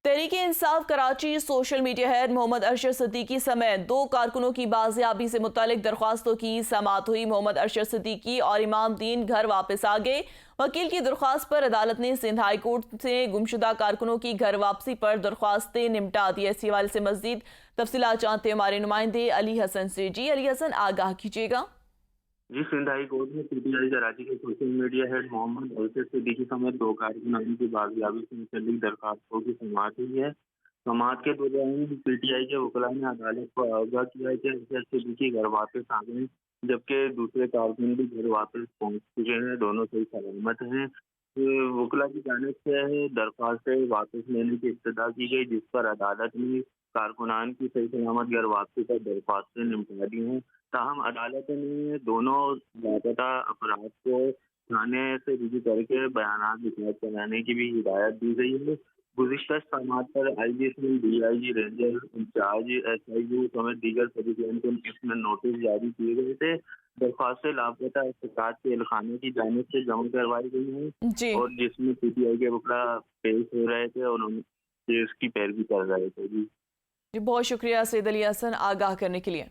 Tehreek Insaf Karachi social media had محمد ارشد صدیقی سمیت 2 کارکنوں کی بازیابی سے متعلق درخواستوں کی سماعت ہوئی۔ محمد ارشد صدیقی اور امام دین گھر واپس آ گئے۔ وکیل کی درخواست پر عدالت نے سندھ ہائی کورٹ سے گمشدہ کارکنوں کی گھر واپسی پر درخواستیں نمٹا دی۔ اسی حوالے سے مزید تفصیلات جانتے ہیں ہمارے نمائندے علی حسن سے۔ جی علی حسن، آگاہ کیجیے گا۔ جی، سندھ ہائی کورٹ میں پی ٹی آئی کراچی کے سوشل میڈیا ہیڈ محمد ارشد صدیقی سمیت 2 کارکنوں کی بازیابی سے متعلق درخواستوں کی سماعت ہوئی ہے۔ سماعت کے دوران پی ٹی آئی کے وکلاء نے عدالت کو آگاہ کیا ہے کہ ارشد صدیقی گھر واپس آ گئے، جبکہ دوسرے کارکن بھی گھر واپس پہنچ چکے ہیں، دونوں صحیح سلامت ہیں۔ وکلاء کی جانب سے درخواستیں واپس لینے کی ابتدا کی گئی، جس پر عدالت نے کارکنان کی صحیح سلامت گھر واپسی پر درخواستیں نمٹا دی ہیں۔ تاہم عدالت نے دونوں لاپتہ افراد کو تھانے سے رجوع کر کے بیانات ریکارڈ کرانے کی بھی ہدایت دی گئی ہے۔ گزشتہ سماعت پر I G S D I G ranger incharge S I U سمیت دیگر فریقین کو اس میں نوٹس جاری کیے گئے تھے۔ درخواستیں لاپتہ افراد کے اہلخانوں کی جانب سے جمع کروائی گئی ہیں اور جس میں پی ٹی آئی کے وکلاء پیش ہو رہے تھے اور ان کیس کی پیروی کر رہے تھے۔ جی بہت شکریہ سید علی حسن آگاہ کرنے کے لیے۔